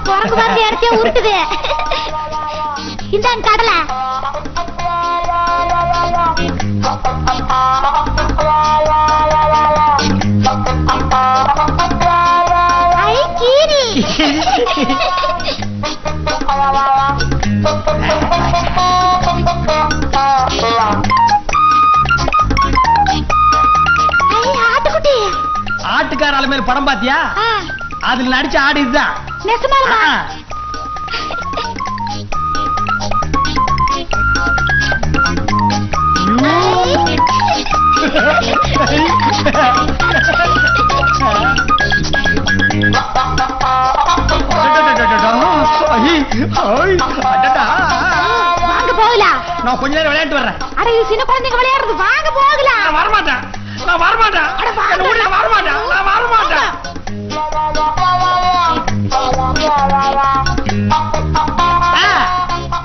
குரங்கு வந்து இடத்தையே உருட்டுது. இந்தாங்க கடலை. ஐ கீரி. ஆட்டுக்குட்டி. ஆட்டுக்கார ஆளு மேல படம் பாத்தியா? அதுல நடிச்ச ஆடு இதுதான். நெசமாலுமா? வாங்க போகலாம். நான் கொஞ்ச நேரம் விளையாட்டு வர்றேன். அட இது சின்ன குழந்தைங்க விளையாடுறது. வாங்க போகலாம். நான் வரமாட்டேன். நான் வரமாட்டேன். நான் வரமாட்டேன். நான் வரமாட்டேன்.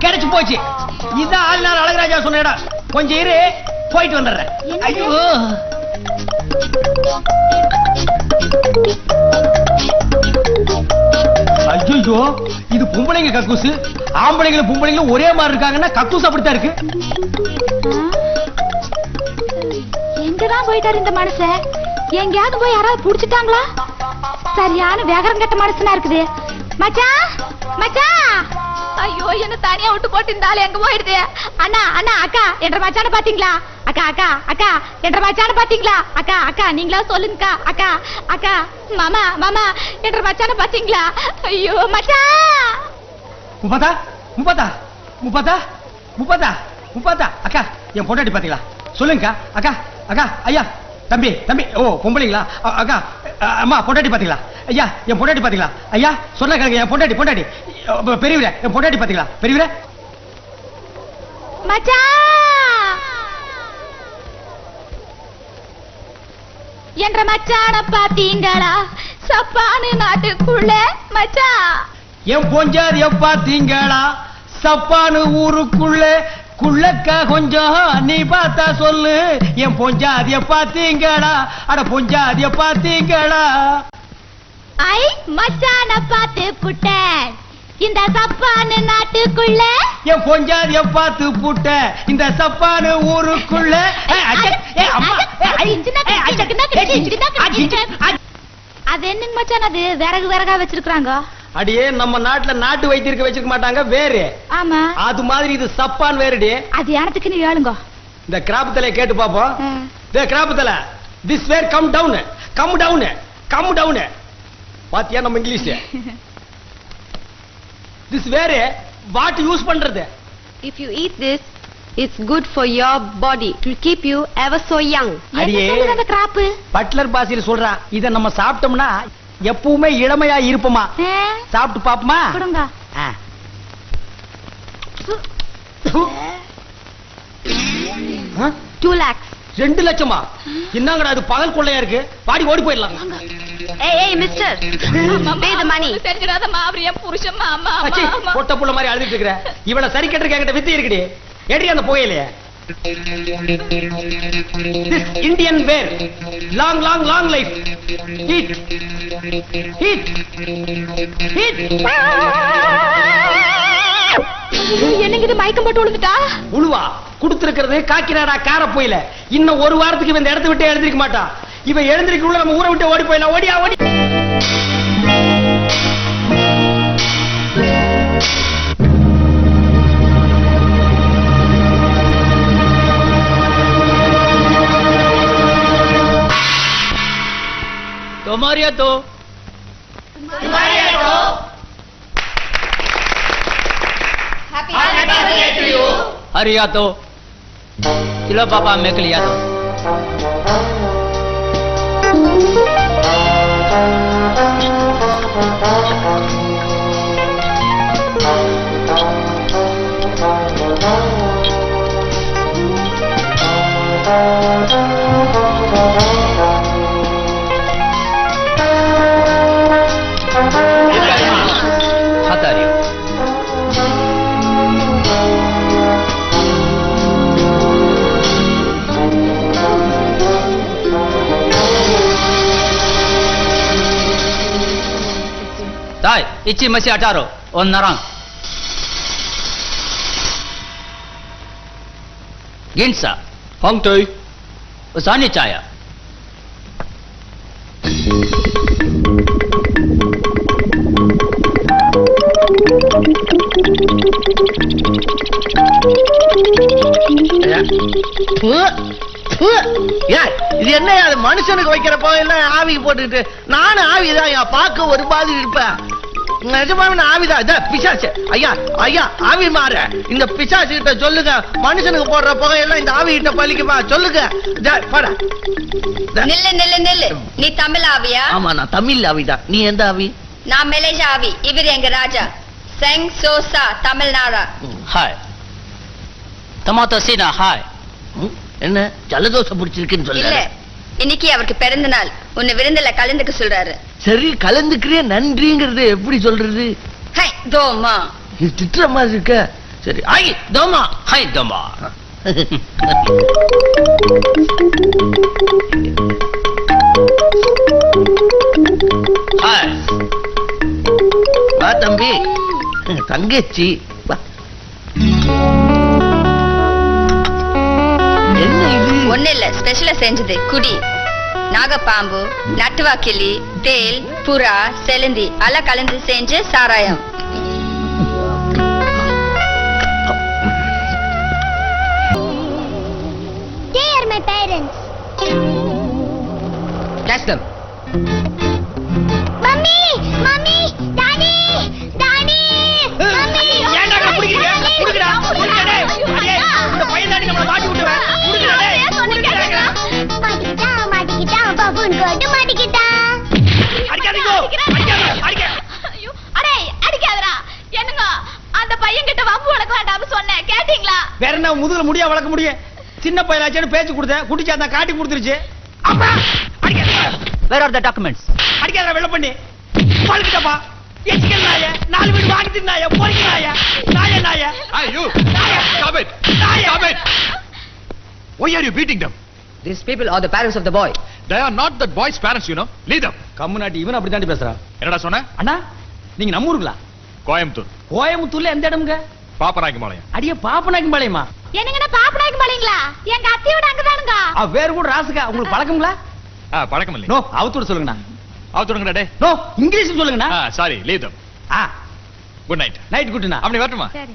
கிடைச்சு போச்சு. இதான் ஆளுநர் அழகராஜா சொன்ன இடம். கொஞ்சம் இரு, போயிட்டு வந்துடுறேன். ஐயோ ஐயோ, இது பொம்பளைங்க கக்கூசு. ஆம்பளைங்களும் பொம்பளைங்களும் ஒரே மாதிரி இருக்காங்கன்னா கக்கூஸ் அப்படித்தான் இருக்கு. எங்கதான் போயிட்டாரு இந்த மனுஷன்? எங்கேயாவது போய் யாராவது புடிச்சிட்டாங்களா? சரியான வேகரம் கட்ட மனுஷனா இருக்குது. மச்சான், மச்சான். ஐயோ, என்ன தனியா விட்டு போட்டு இருந்தாலும் எங்க போயிடுது? அண்ணா, அண்ணா, அக்கா என்ற மச்சான பாத்தீங்களா? அக்கா, அக்கா, அக்கா என்ற மச்சான பாத்தீங்களா? அக்கா, அக்கா நீங்களா சொல்லுங்கக்கா. அக்கா, அக்கா, மாமா, மாமா என்ற மச்சான பாத்தீங்களா? ஐயோ மச்சான். முப்பதா முப்பதா முப்பதா முப்பதா முப்பதா. அக்கா என் பொண்டாட்டி பாத்தீங்களா? சொல்லுங்கக்கா. அக்கா, அக்கா, ஐயா, தம்பி, தம்பி. ஓ பொம்பளைங்களா? அக்கா, அம்மா பொண்டாட்டி பாத்தீங்களா? ஐயா என் பொண்டாட்டி பாத்தீங்களா? ஐயா சொன்ன கேளுங்க. என் பொண்டாட்டி, பொண்டாட்டி பெரியவரே, என் பொண்டாட்டி பாத்தீங்களா? பெரியவரே மச்சான் என்ற மச்சான பாத்தீங்களா? சப்பானு நாட்டுக்குள்ள மச்சான். என் பொஞ்சாதிய பாத்தீங்களா? சப்பானு ஊருக்குள்ள குள்ளக்கா கொஞ்சம் நீ பார்த்தா சொல்லு. என் பொஞ்சாதிய பாத்தீங்களா? அட பொஞ்சாதிய பாத்தீங்களா? ஐ மச்சான பாத்து புட்டேன் இந்த சப்பானு நாட்டுக்குள்ள. என் பொஞ்சாதிய பார்த்து புட்ட இந்த சப்பானு ஊருக்குள்ள. அது என்னங்க மச்சான்? அது விறகு விறகா வச்சிருக்காங்க. அடியே, நம்ம நாட்டுல நாட்டு வைத்தியருக்கு வச்சிருக்க மாட்டாங்க வேறு. ஆமா, அது மாதிரி இது சப்பான் வேறுடி. அது எனத்துக்கு நீ ஏழுங்க. இந்த கிராப் தலை கேட்டு பாப்போம். இந்த கிராப் தலை, this where come down, come down, come down. பாத்தியா நம்ம English? This where what use பண்றது? If you eat this, it's good for your body to keep you ever so young. அடியே, அந்த கிராப் பட்லர் பாசியில் சொல்றா. இத நம்ம சாப்பிட்டோம்னா எப்பவுமே இளமையா இருப்போமா. சாப்பிட்டு பாப்போமா? கொடுங்க. 2 lakhs. 2 லட்சமா? என்னங்கடா இது பகல் கொள்ளையா இருக்கு. பாடி ஓடி போயிடலாம். Hey, hey, mister. Pay the money. தெரிஞ்சிடாத மாவரியா புருஷன் மாமா. பொட்ட புள்ள மாதிரி அழுதுட்டு இருக்கற. இவள சரி கட்டறதுக்கு என்கிட்ட வித்து இருக்குடி. ஏடி அந்த போயலையே. This Indian wear. Long, long, long life. Eat. Eat. Eat. என்னங்க இது மயக்கம் போட்டு விழுந்துட்டா? உழுவா குடுத்திருக்கிறது காக்கினாடா கார போயில. இன்னும் ஒரு வாரத்துக்கு இந்த இடத்தை விட்டு எழுந்திருக்க மாட்டா. இவன் எழுந்திருக்குள்ள நம்ம ஊரை விட்டு ஓடி போயிடலாம். ஓடியா ஓடி. तुम्हारिया तो Happy birthday to you. हरिया तो चलो पापा मैं लिया तो Ichi masih ataro. On narang. Ginsa. Phong Tùy. Usani Chaya. இது என்ன அது மனுஷனுக்கு வைக்கிற போயெல்லாம் ஆவிக்கு போட்டுக்கிட்டு நானும் ஆவிதான் பார்க்க ஒரு மாதிரி இருப்பேன் நிஜமாவே நான் ஆவிதான் இத பிசாசு ஐயா ஐயா ஆவி மாற இந்த பிசாசு கிட்ட சொல்லுங்க மனுஷனுக்கு போடுற புகையெல்லாம் இந்த ஆவி கிட்ட பழிக்குமா சொல்லுங்க நில்லு நில்லு நில்லு நீ தமிழ் ஆவியா ஆமா நான் தமிழ் ஆவிதான் நீ எந்த ஆவி நான் மலேசியா ஆவி இவர் எங்க ராஜா செங் சோசா தமிழ்நாடா Hai. Tomato Sina, hi. என்ன ஜலதோஷம் பிடிச்சிருக்குன்னு இல்ல சொல்ல இன்னைக்கு அவருக்கு பிறந்த நாள் உன்னை விருந்துல கலந்துக்க சொல்றாரு சரி கலந்துக்கிறே நன்றிங்கிறது எப்படி சொல்றது ஹை தோமா இது திட்டுற மாதிரி இருக்க சரி ஐ தோமா Hai Doma. Hi. வா தம்பி தங்கச்சி வா என்ன இது ஒண்ணு இல்ல ஸ்பெஷலா செஞ்சது குடி நாகப்பாம்பு நட்டுவாக்கிளி தேல் புறா செலுந்தி எல்லாம் கலந்து செஞ்சு சாராயம் They are my parents. Catch them. Mummy, Mummy, Daddy, Daddy, Mummy. ஏன்டா இவனை பிடிக்கிறீங்க? பிடிக்கிறா, பிடிக்கிறா டேய். அடே, இந்த பையன் தாண்டி நம்மளை மாட்டி விட்டுருவேன். பிடிக்கிறா டேய். பிடிக்கிறா. மாட்டிக்கிட்டான், பாபுன்னு போட்டு மாட்டிக்கிட்டான். அடிக்காதீங்கோ. அடிக்காத, அடிக்க. ஐயோ, அடே, அடிக்காதடா. என்னங்க, அந்த பையன் கிட்ட வம்பு வளர்க்க வேண்டாம்னு சொன்னேன், கேட்டீங்களா? வேற என்ன முதுகுல முடியா வளர்க்க முடியும்? சின்ன பையனாச்சேன்னு பேச்சு கொடுத்தேன். குடிச்சா தான் காட்டி கொடுத்துருச்சு. அப்பா, அடிக்காத. Where are the documents? அடிக்காத வெள்ள பண்ணி. பழுக்கிட்டப்பா. எச்சிக்கல் நாயே, 4 வீடு வாங்கி தின்னாயே, பொறுக்கி நாயே. நாயே நாயே. Hey, you. Stop it. நாயே. Stop it. Why are you beating them? These people are the parents of the boy. They are not that boy's parents, you know. Leave them. கம்முனாட்டி இவன் அப்படி தாண்டி பேசுறான். என்னடா சொன்ன? அண்ணா, நீங்க நம்ம ஊருங்களா? கோயம்புத்தூர். கோயம்புத்தூர்ல எந்த இடம்ங்க? பாப்பராயம்பாளையம். அடியே பாப்பநாயக்கம்பாளையமா? என்னங்கண்ணா பாப்பனாய்க்கு மாட்டீங்களா? எங்க அத்தையோட அங்கதானுங்க. வேற கூட ராசுக்கா உங்களுக்கு பழக்கங்களா? பழக்கம் இல்லை. நோ, அவத்தோட சொல்லுங்கண்ணா. அவத்துடுங்கடா டே. நோ, இங்கிலீஷ் சொல்லுங்கண்ணா. Sorry, leave them. ஆ, குட் நைட். நைட் குட்டுண்ணா. அப்படி வரட்டுமா? சரி.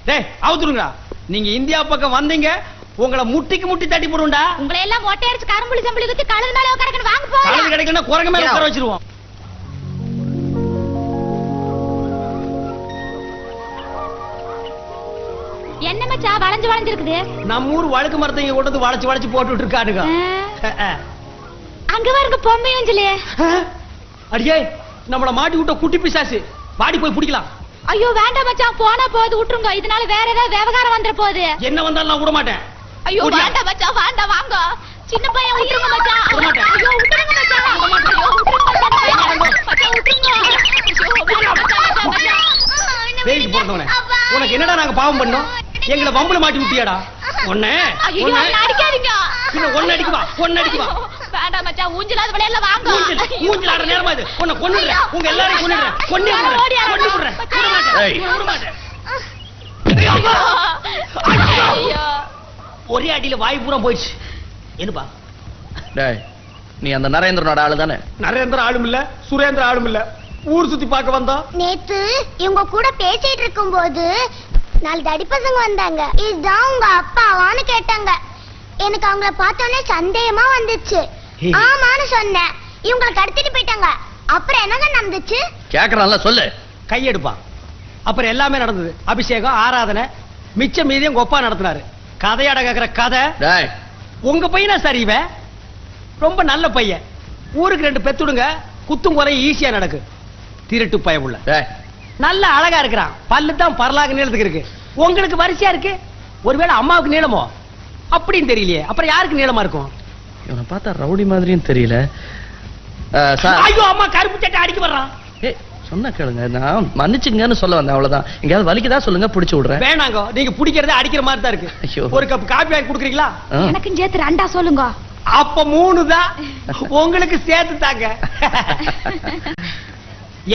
டேய், அவத்துடுங்கடா. நீங்க இந்தியா பக்கம் வந்தீங்க, உங்களை முட்டிக்கு முட்டி தட்டி போடுண்டா. உங்களை எல்லாம் மொட்டை அடிச்சு கரும்புளி சம்பளி குத்தி கழுது மேல உட்காரக்கணும் வாங்க காலது போறோம். கிடைக்கணும் குரங்க மேல உட்கார வச்சிருவோம். என்ன மச்சா வளைஞ்சு வளைஞ்சிருக்குது? நம்ம ஊர் வழுக்கு மரத்தைங்க கொண்டு வந்து வளைச்சு வளைச்சு போட்டுட்டு இருக்கானுங்க. அங்க பாருங்க பொம்மை அஞ்சலி. அடியே, நம்மள மாட்டி விட்ட குட்டி பிசாசு. வாடி போய் பிடிக்கலாம். ஐயோ வேண்டாம் மச்சான், போனா போகுது விட்டுருங்க. இதனால வேற ஏதாவது விவகாரம் வந்துட போகுது. என்ன வந்தாலும் நான் விட மாட்டேன். ஐயோ விடல. வேண்டாம் மச்சான், வேண்டாம் வாங்க. சின்ன பையன் விட்டுருங்க மச்சான். விட மாட்டேன். ஐயோ விட்டுருங்க மச்சான். ஐயோ விட்டுருங்க மச்சான். மச்சான் விட்டுருங்க. ஐயோ வேண்டாம் மச்சான், மச்சான். வேலைக்கு போறதவனே, உனக்கு என்னடா நாங்க பாவம் பண்ணோம்? எங்களை வம்புல மாட்டி விட்டியாடா? ஒண்ணே ஐயோ என்ன அடிக்காதீங்க. பின்ன ஒண்ணு அடிக்குவா, ஒண்ணு அடிக்குவா. வேண்டாம் மச்சான், ஊஞ்சலாத விளையாடல வாங்க. மூஞ்சில ஆடுற நேரமா இது. உன்னை கொன்னுடுறேன். உங்க எல்லாரையும் கொன்னுடுறேன். கொன்னே விடுறேன். கொன்னே விடுறேன். விட மாட்டேன். ஏய். விட மாட்டேன். ஐயோ ஒரே அடியில வாய் பூரா போயிடுச்சு. என்னப்பா? டேய் நீ அந்த நரேந்திரனோட ஆளு தானே நரேந்திர ஆளும் இல்ல, சுரேந்திர ஆளும் இல்ல. ஊர் சுத்தி பார்க்க வந்தா. நேத்து இவங்க கூட பேசிட்டு இருக்கும்போது 4 தடி பசங்க வந்தாங்க. இதுதான் உங்க அப்பாவான்னு கேட்டாங்க. எனக்கு அவங்கள பார்த்தோன்னே சந்தேகமா வந்துச்சு. ஏய். ஆமான்னு சொன்னேன். இவங்களை கடத்திட்டு போயிட்டாங்க. அப்புறம் என்னங்க நடந்துச்சு? கேக்குறான்ல சொல்லு கையெடுப்பா. அப்புறம் எல்லாமே நடந்தது. அபிஷேகம், ஆராதனை, மிச்சம் மீதியும் கொப்பா நடத்தினாரு. கதையாட கேக்குற கதை. டேய் உங்க பையனா சார் இவன்? ரொம்ப நல்ல பையன். ஊருக்கு 2 பெத்துடுங்க, குத்தும் குறை ஈஸியா நடக்கு. திருட்டு பயமுள்ள டேய் நல்ல அழகா இருக்கிறான். பல்லு தான் பரலாக நீளத்துக்கு இருக்கு. உங்களுக்கு வரிசையா இருக்கு. ஒருவேளை அம்மாவுக்கு நீளமோ அப்படின்னு தெரியலையே. அப்புறம் யாருக்கு நீளமா இருக்கும்? இவனை பார்த்தா ரவுடி மாதிரியும் தெரியல. சார் ஐயோ அம்மா கருப்பு சட்டை அடிக்க வர்றான். ஏய் சொன்னா கேளுங்க, நான் மன்னிச்சுங்கன்னு சொல்ல வந்தேன் அவ்வளவுதான். எங்கயாவது வலிக்குதா சொல்லுங்க, பிடிச்சு விடுறேன். வேணாங்க, நீங்க பிடிக்கிறதே அடிக்கிற மாதிரி தான் ஐயோ. இருக்கு. ஒரு கப் காபி வாங்கி கொடுக்குறீங்களா? எனக்கும் சேர்த்து 2 சொல்லுங்க. அப்ப 3 தான் உங்களுக்கு சேர்த்து தாங்க.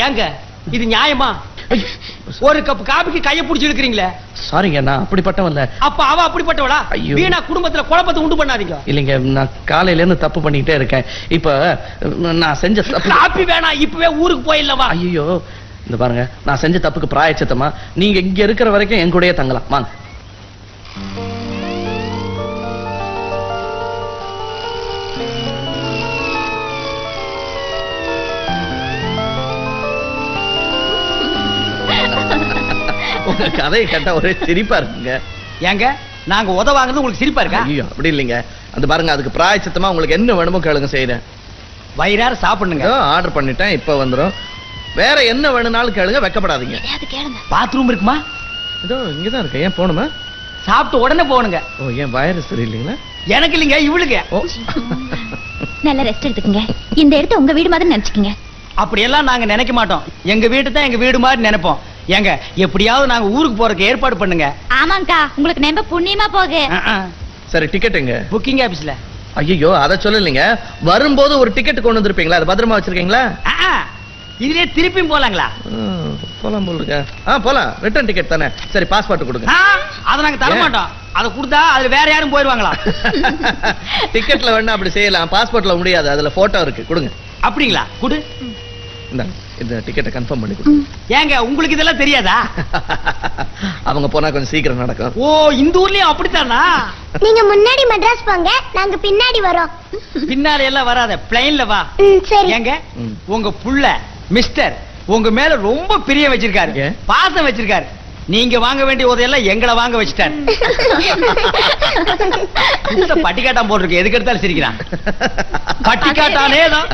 ஏங்க இது நியாயமா? ஒரு கப் காபிக்கு கைய புடிச்சு இழுக்கிறீங்களே. சாரிங்க, நான் அப்படிப்பட்டவன் இல்ல. அப்ப அவ அப்படிப்பட்டவளா? ஐயோ. வீணா குடும்பத்துல குழப்பத்தை உண்டு பண்ணாதீங்க. இல்லைங்க, நான் காலையில இருந்து தப்பு பண்ணிட்டே இருக்கேன். இப்ப நான் செஞ்ச தப்பு. காப்பி வேணாம், இப்பவே ஊருக்கு போயிடலவா? ஐயோ, இந்த பாருங்க, நான் செஞ்ச தப்புக்கு பிராயச்சித்தமா நீங்க இங்க இருக்கிற வரைக்கும் என் கூடயே தங்கலாம். வாங்க. உங்க கதையை கேட்டா ஒரே சிரிப்பா இருக்குங்க. ஏங்க நாங்க உதவாங்கிறது உங்களுக்கு சிரிப்பா இருக்கா? ஐயோ, அப்படி இல்லைங்க. அந்த பாருங்க, அதுக்கு பிராயச்சித்தமா உங்களுக்கு என்ன வேணுமோ கேளுங்க, செய்யறேன். வயிறார சாப்பிடுங்க. ஆர்டர் பண்ணிட்டேன், இப்ப வந்துரும். வேற என்ன வேணும்னாலும் கேளுங்க, வெக்கப்படாதீங்க. கேளுங்க. பாத்ரூம் இருக்குமா? இதோ இங்கதான் இருக்கு. ஏன் போகணுமா? சாப்பிட்டு உடனே போகணுங்க. ஓ, ஏன் வயிறு சரியில்லைங்களா? எனக்கு இல்லைங்க, இவளுக்கு. ஓ, நல்ல ரெஸ்ட் எடுத்துக்கங்க. இந்த இடத்த உங்க வீடு மாதிரி நினைச்சுக்கங்க. அப்படியெல்லாம் நாங்க நினைக்க மாட்டோம். எங்க வீட்டு தான் எங்க வீடு மாதிரி நினைப்போம். ஏங்க எப்படியாவது நாங்க ஊருக்கு போறதுக்கு ஏற்பாடு பண்ணுங்க. ஆமாங்கா, உங்களுக்கு நம்ப புண்ணியமா போகு. சரி, டிக்கெட் எங்க? புக்கிங் ஆபீஸ்ல. ஐயோ, அத சொல்லலைங்க. வரும்போது ஒரு டிக்கெட் கொண்டு வந்திருப்பீங்களா? அது பத்திரமா வச்சிருக்கீங்களா? இதுலயே திருப்பியும் போலாங்களா? போலாம் போலுங்க. போலாம். ரிட்டர்ன் டிக்கெட் தானே. சரி, பாஸ்போர்ட் கொடுங்க. அதை நாங்க தர மாட்டோம். அதை கொடுத்தா அதுல வேற யாரும் போயிருவாங்களா? டிக்கெட்ல வேணா அப்படி செய்யலாம், பாஸ்போர்ட்ல முடியாது. அதுல போட்டோ இருக்கு, கொடுங்க. அப்படிங்களா? குடு. இந்த டிக்கெட்டை கன்ஃபார்ம் பண்ணி கொடுங்க. ஏங்க உங்களுக்கு இதெல்லாம் தெரியாதா? அவங்க போனா கொஞ்சம் சீக்கிரம் நடக்கும். ஓ, இந்த ஊர்லயும் அப்படித்தானா? நீங்க முன்னாடி மெட்ராஸ் போங்க, நாங்க பின்னாடி வரோம். பின்னால எல்லாம் வராத, பிளைன்ல வா. சரி. ஏங்க உங்க புள்ள மிஸ்டர் உங்க மேல ரொம்ப பிரியம் வச்சிருக்காரு, ஏன்? பாசம் வச்சிருக்காரு. நீங்க வாங்க வேண்டிய உதவியெல்லாம் எங்களை வாங்க வச்சுட்டாரு. பட்டிக்காட்டான் போட்டிருக்கு, எதுக்கு எடுத்தாலும் சிரிக்கிறான். பட்டிக்காட்டானே தான்.